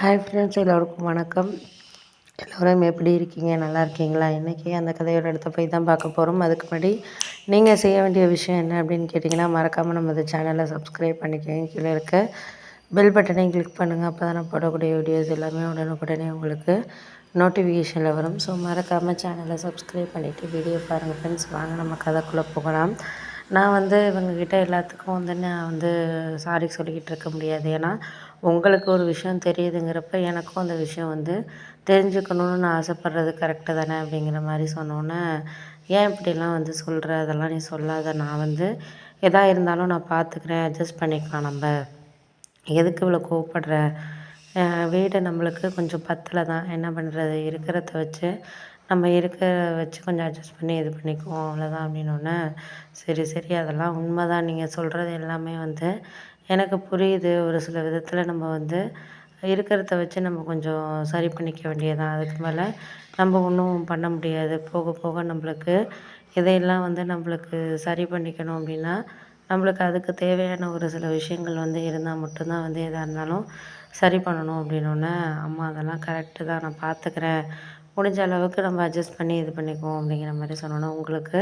Hi friends, எல்லோருக்கும் வணக்கம். எல்லோரும் எப்படி இருக்கீங்க? நல்லா இருக்கீங்களா? இன்றைக்கி அந்த கதையோட இடத்த போய் தான் பார்க்க போகிறோம். அதுக்கு முன்னாடி நீங்கள் செய்ய வேண்டிய விஷயம் என்ன அப்படின்னு கேட்டிங்கன்னா, மறக்காமல் நம்ம இந்த சேனலை சப்ஸ்கிரைப் பண்ணிக்கோங்க. கீழே இருக்க பெல் பட்டனையும் கிளிக் பண்ணுங்கள். அப்போ தான் நான் போடக்கூடிய வீடியோஸ் எல்லாமே உடனுக்குடனே உங்களுக்கு நோட்டிஃபிகேஷனில் வரும். ஸோ மறக்காமல் சேனலை சப்ஸ்கிரைப் பண்ணிவிட்டு வீடியோ பாருங்கள் ஃப்ரெண்ட்ஸ். வாங்க நம்ம கதைக்குள்ளே போகலாம். நான் இவங்கக்கிட்ட எல்லாத்துக்கும் நான் சாரி சொல்லிக்கிட்டு இருக்க முடியாது. ஏன்னா உங்களுக்கு ஒரு விஷயம் தெரியுதுங்கிறப்ப எனக்கும் அந்த விஷயம் தெரிஞ்சுக்கணுன்னு நான் ஆசைப்பட்றது கரெக்டு தானே அப்படிங்கிற மாதிரி சொன்னோன்னே, ஏன் இப்படிலாம் சொல்கிற, அதெல்லாம் நீ சொல்லாத, நான் எதாக இருந்தாலும் நான் பார்த்துக்கிறேன், அட்ஜஸ்ட் பண்ணிக்கலாம், நம்ம எதுக்கு இவ்வளோ கோவப்படுற, வீடு நம்மளுக்கு கொஞ்சம் பத்தலை தான், என்ன பண்ணுறது, இருக்கிறத வச்சு நம்ம வச்சு கொஞ்சம் அட்ஜஸ்ட் பண்ணி இது பண்ணிக்குவோம், அவ்வளோதான் அப்படின்னோடனே, சரி சரி அதெல்லாம் உண்மை தான், நீங்கள் சொல்கிறது எல்லாமே எனக்கு புரியுது. ஒரு சில விதத்தில் நம்ம இருக்கிறத வச்சு நம்ம கொஞ்சம் சரி பண்ணிக்க வேண்டியதுதான். அதுக்கு மேலே நம்ம ஒன்றும் பண்ண முடியாது. போக போக நம்மளுக்கு இதையெல்லாம் நம்மளுக்கு சரி பண்ணிக்கணும் அப்படின்னா, நம்மளுக்கு அதுக்கு தேவையான ஒரு சில விஷயங்கள் இருந்தால் மட்டும்தான் எதாக இருந்தாலும் சரி பண்ணணும் அப்படின்னோடனே, அம்மா அதெல்லாம் கரெக்டு தான், நான் பார்த்துக்கிறேன், முடிஞ்ச அளவுக்கு நம்ம அட்ஜஸ்ட் பண்ணி இது பண்ணிக்குவோம் அப்படிங்கிற மாதிரி சொன்னோன்னே, உங்களுக்கு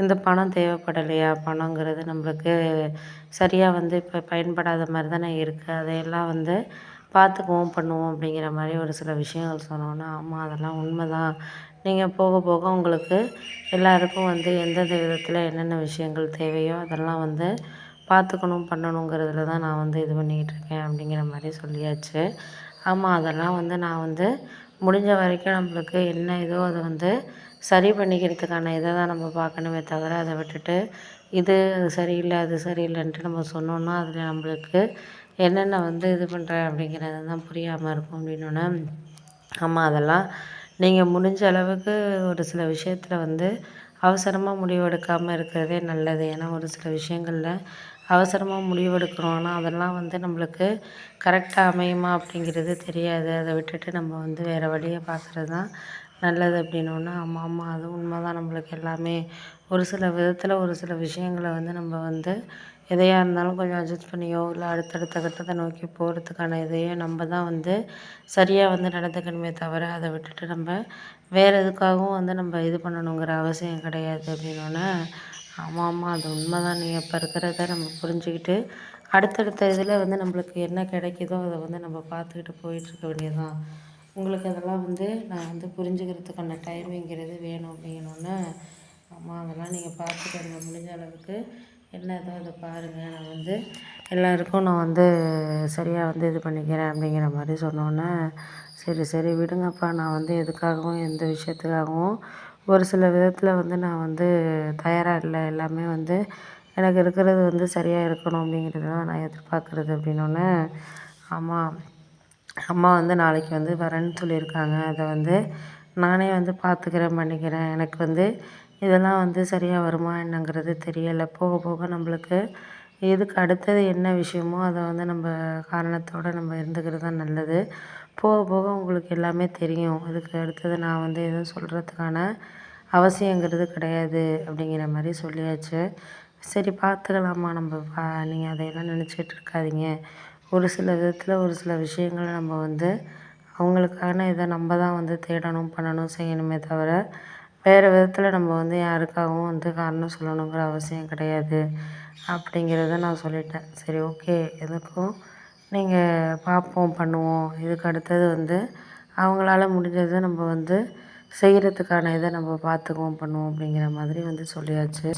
இந்த பணம் தேவைப்படலையா? பணங்கிறது நம்மளுக்கு சரியாக இப்போ பயன்படாத மாதிரி தானே இருக்குது, அதையெல்லாம் பார்த்துக்குவோம் பண்ணுவோம் அப்படிங்கிற மாதிரி ஒரு சில விஷயங்கள் சொன்னோன்னே, ஆமாம் அதெல்லாம் உண்மை தான், நீங்கள் போக போக உங்களுக்கு எல்லாருக்கும் எந்தெந்த விதத்தில் என்னென்ன விஷயங்கள் தேவையோ அதெல்லாம் பார்த்துக்கணும் பண்ணணுங்கிறதுல தான் நான் இது பண்ணிக்கிட்டு இருக்கேன் அப்படிங்கிற மாதிரி சொல்லியாச்சு. ஆமாம் அதெல்லாம் நான் முடிஞ்ச வரைக்கும் நம்மளுக்கு என்ன இதோ அதை சரி பண்ணிக்கிறதுக்கான இதை தான் நம்ம பார்க்கணுமே தவிர, அதை விட்டுட்டு இது சரியில்லை அது சரியில்லைன்ட்டு நம்ம சொன்னோன்னா அதில் நம்மளுக்கு என்னென்ன இது பண்ணுறேன் அப்படிங்கிறது தான் புரியாமல் இருக்கும் அப்படின்னோடனே, ஆமாம் அதெல்லாம் நீங்கள் முடிஞ்ச அளவுக்கு ஒரு சில விஷயத்தில் அவசரமாக முடிவெடுக்காமல் இருக்கிறதே நல்லது. ஏன்னா ஒரு சில விஷயங்களில் அவசரமாக முடிவெடுக்கிறோம், ஆனால் அதெல்லாம் நம்மளுக்கு கரெக்டாக அமையுமா அப்படிங்கிறது தெரியாது. அதை விட்டுட்டு நம்ம வேறு வழியை பார்க்குறது தான் நல்லது அப்படின்னோடனே, ஆமாம் ஆமாம் அதுவும் உண்மை தான், நம்மளுக்கு எல்லாமே ஒரு சில விதத்தில் ஒரு சில விஷயங்களை நம்ம எதையாக இருந்தாலும் கொஞ்சம் அட்ஜஸ்ட் பண்ணியோ இல்லை அடுத்தடுத்த கட்டத்தை நோக்கி போகிறதுக்கான இதையோ நம்ம தான் சரியாக நடந்துக்கணுமே தவிர, அதை விட்டுட்டு நம்ம வேறு எதுக்காகவும் நம்ம இது பண்ணணுங்கிற அவசியம் கிடையாது அப்படின்னோடனே, ஆமாம் ஆமாம் அது உண்மை தான், நீ இப்போ இருக்கிறத நம்ம புரிஞ்சுக்கிட்டு அடுத்தடுத்த இதில் நம்மளுக்கு என்ன கிடைக்குதோ அதை நம்ம பார்த்துக்கிட்டு போயிட்டுருக்க வேண்டியது தான். உங்களுக்கு அதெல்லாம் நான் புரிஞ்சுக்கிறதுக்கான டைமிங்கிறது வேணும் அப்படின்னோடனே, ஆமாம் அதெல்லாம் நீங்கள் பார்த்துக்கங்க, முடிஞ்ச அளவுக்கு என்ன ஏதோ அதை பாருங்கள், நான் எல்லாருக்கும் நான் சரியாக இது பண்ணிக்கிறேன் அப்படிங்கிற மாதிரி சொன்னோன்னே, சரி சரி விடுங்கப்பா, நான் எதுக்காகவும் எந்த விஷயத்துக்காகவும் ஒரு சில விதத்தில் நான் தயாராக இல்லை, எல்லாமே எனக்கு இருக்கிறது சரியாக இருக்கணும் அப்படிங்கிறது தான் நான் எதிர்பார்க்குறது அப்படின்னோடனே, ஆமாம் அம்மா நாளைக்கு வரேன்னு சொல்லியிருக்காங்க, அதை நானே பார்த்துக்கிறேன் பண்ணிக்கிறேன், எனக்கு இதெல்லாம் சரியாக வருமா என்னங்கிறது தெரியலை, போக போக நம்மளுக்கு இதுக்கு அடுத்தது என்ன விஷயமோ அதை நம்ம காரணத்தோடு நம்ம இருந்துக்கிறது தான் நல்லது. போக போக உங்களுக்கு எல்லாமே தெரியும், இதுக்கு அடுத்தது நான் எதுவும் சொல்கிறதுக்கான அவசியங்கிறது கிடையாது அப்படிங்கிற மாதிரி சொல்லியாச்சு. சரி பார்த்துக்கலாமா, நம்ம நீங்கள் அதையெல்லாம் நினச்சிக்கிட்டு இருக்காதீங்க. ஒரு சில விதத்தில் ஒரு சில விஷயங்களை நம்ம அவங்களுக்கான இதை நம்ம தான் தேடணும் பண்ணணும் செய்யணுமே தவிர, வேறு விதத்தில் நம்ம யாருக்காகவும் காரணம் சொல்லணுங்கிற அவசியம் கிடையாது அப்படிங்கிறத நான் சொல்லிட்டேன். சரி ஓகே, எதுக்கும் நீங்கள் பார்ப்போம் பண்ணுவோம், இதுக்கு அடுத்தது அவங்களால முடிஞ்சதை நம்ம செய்கிறதுக்கான இதை நம்ம பார்த்துக்குவோம் பண்ணுவோம் அப்படிங்கிற மாதிரி சொல்லியாச்சு.